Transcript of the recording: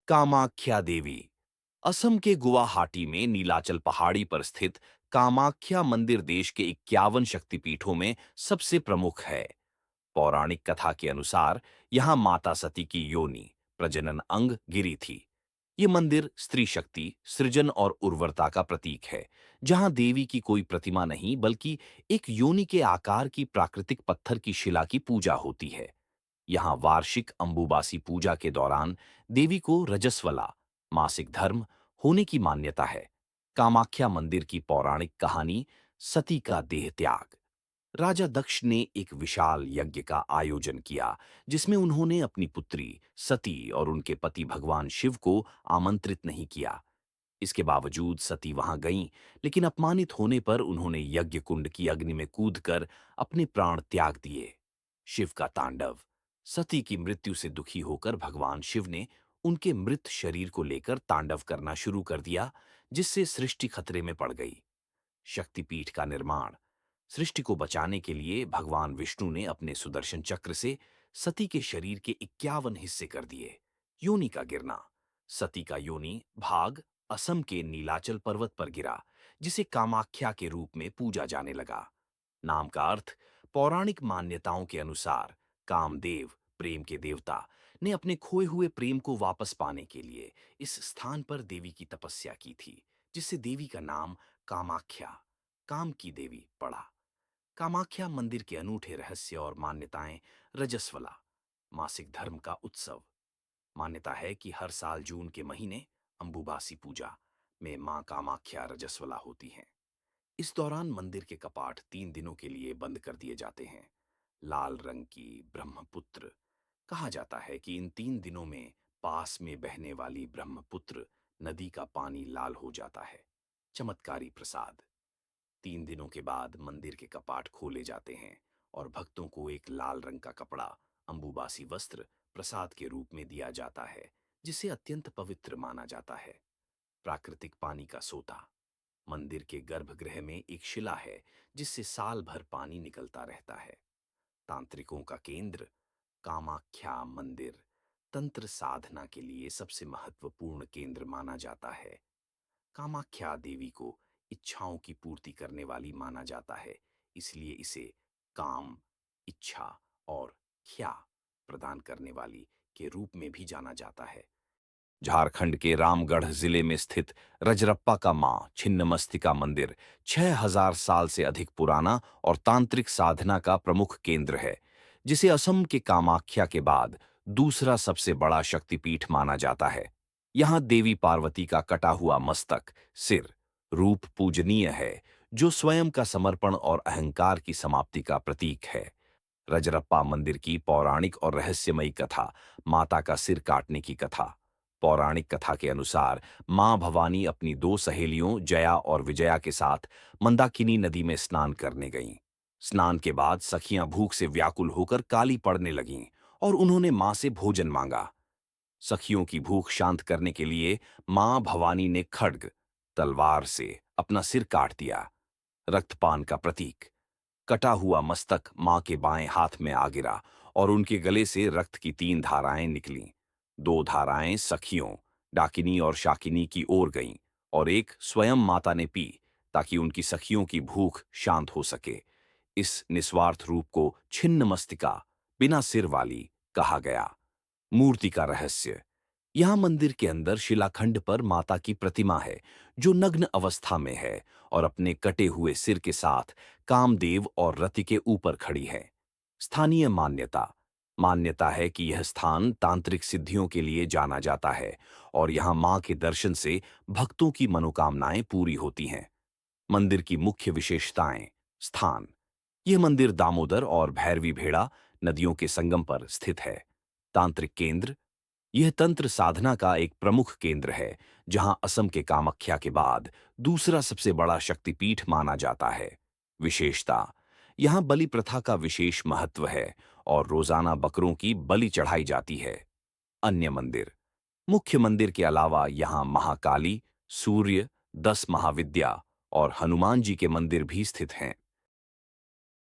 कामाख्या देवी। असम के गुवाहाटी में नीलाचल पहाड़ी पर स्थित कामाख्या मंदिर देश के 51 शक्तिपीठों में सबसे प्रमुख है। पौराणिक कथा के अनुसार यहां माता सती की योनि प्रजनन अंग गिरी थी। ये मंदिर स्त्री शक्ति, सृजन और उर्वरता का प्रतीक है, जहां देवी की कोई प्रतिमा नहीं बल्कि एक योनि के आकार की प्राकृतिक पत्थर की शिला की पूजा होती है। यहाँ वार्षिक अंबुबासी पूजा के दौरान देवी को रजस्वला मासिक धर्म होने की मान्यता है। कामाख्या मंदिर की पौराणिक कहानी सती का देह त्याग। राजा दक्ष ने एक विशाल यज्ञ का आयोजन किया, जिसमें उन्होंने अपनी पुत्री सती और उनके पति भगवान शिव को आमंत्रित नहीं किया। इसके बावजूद सती वहां गईं, लेकिन अपमानित होने पर उन्होंने यज्ञ कुंड की अग्नि में कूदकर अपने प्राण त्याग दिए। शिव का तांडव। सती की मृत्यु से दुखी होकर भगवान शिव ने उनके मृत शरीर को लेकर तांडव करना शुरू कर दिया, जिससे सृष्टि खतरे में पड़ गई। शक्तिपीठ का निर्माण। सृष्टि को बचाने के लिए भगवान विष्णु ने अपने सुदर्शन चक्र से सती के शरीर के 51 हिस्से कर दिए। योनि का गिरना। सती का योनि भाग असम के नीलाचल पर्वत पर गिरा, जिसे कामाख्या के रूप में पूजा जाने लगा। नाम का अर्थ। पौराणिक मान्यताओं के अनुसार कामदेव, प्रेम के देवता, ने अपने खोए हुए प्रेम को वापस पाने के लिए इस स्थान पर देवी की तपस्या की थी, जिससे देवी का नाम कामाख्या, काम की देवी, पड़ा। कामाख्या मंदिर के अनूठे रहस्य और मान्यताएं। रजस्वला मासिक धर्म का उत्सव। मान्यता है कि हर साल जून के महीने अंबुबासी पूजा में मां कामाख्या रजस्वला होती हैं। इस दौरान मंदिर के कपाट 3 दिनों के लिए बंद कर दिए जाते हैं। लाल रंग की ब्रह्मपुत्र। कहा जाता है कि इन 3 दिनों में पास में बहने वाली ब्रह्मपुत्र नदी का पानी लाल हो जाता है। चमत्कारी प्रसाद। 3 दिनों के बाद मंदिर के कपाट खोले जाते हैं और भक्तों को एक लाल रंग का कपड़ा, अंबुबासी वस्त्र, प्रसाद के रूप में दिया जाता है, जिसे अत्यंत पवित्र माना जाता है। प्राकृतिक पानी का सोता। मंदिर के गर्भगृह में एक शिला है, जिससे साल भर पानी निकलता रहता है। तांत्रिकों का केंद्र। कामाख्या मंदिर तंत्र साधना के लिए सबसे महत्वपूर्ण केंद्र माना जाता है। कामाख्या देवी को इच्छाओं की पूर्ति करने वाली माना जाता है, इसलिए इसे काम, इच्छा और ख्या प्रदान करने वाली के रूप में भी जाना जाता है। झारखंड के रामगढ़ जिले में स्थित रजरप्पा का मां छिन्नमस्तिका मंदिर 6000 साल से अधिक पुराना और तांत्रिक साधना का प्रमुख केंद्र है, जिसे असम के कामाख्या के बाद दूसरा सबसे बड़ा शक्तिपीठ माना जाता है। यहां देवी पार्वती का कटा हुआ मस्तक, सिर, रूप पूजनीय है, जो स्वयं का समर्पण और अहंकार की समाप्ति का प्रतीक है। रजरप्पा मंदिर की पौराणिक और रहस्यमयी कथा। माता का सिर काटने की कथा। पौराणिक कथा के अनुसार मां भवानी अपनी 2 सहेलियों जया और विजया के साथ मंदाकिनी नदी में स्नान करने गईं। स्नान के बाद सखियां भूख से व्याकुल होकर काली पड़ने लगीं और उन्होंने मां से भोजन मांगा। सखियों की भूख शांत करने के लिए मां भवानी ने खड्ग, तलवार से अपना सिर काट दिया। रक्तपान का प्रतीक। कटा हुआ मस्तक मां के बाएं हाथ में आ गिरा और उनके गले से रक्त की 3 धाराएं निकलीं। 2 धाराएं सखियों, डाकिनी और शाकिनी की ओर गईं और एक स्वयं माता ने पी, ताकि उनकी सखियों की भूख शांत हो सके। इस निस्वार्थ रूप को छिन्न मस्तिका, बिना सिर वाली, कहा गया। मूर्ति का रहस्य। यहां मंदिर के अंदर शिलाखंड पर माता की प्रतिमा है, जो नग्न अवस्था में है और अपने कटे हुए सिर के साथ कामदेव और रति के ऊपर खड़ी है। स्थानीय मान्यता। मान्यता है कि यह स्थान तांत्रिक सिद्धियों के लिए जाना जाता है और यहां मां के दर्शन से भक्तों की मनोकामनाएं पूरी होती हैं। मंदिर की मुख्य विशेषताएं। स्थान। यह मंदिर दामोदर और भैरवी भेड़ा नदियों के संगम पर स्थित है। तांत्रिक केंद्र। यह तंत्र साधना का एक प्रमुख केंद्र है, जहां असम के कामाख्या के बाद दूसरा सबसे बड़ा शक्तिपीठ माना जाता है। विशेषता। यहां बलि प्रथा का विशेष महत्व है और रोजाना बकरों की बलि चढ़ाई जाती है। अन्य मंदिर। मुख्य मंदिर के अलावा यहां महाकाली, सूर्य, 10 महाविद्या और हनुमान जी के मंदिर भी स्थित हैं।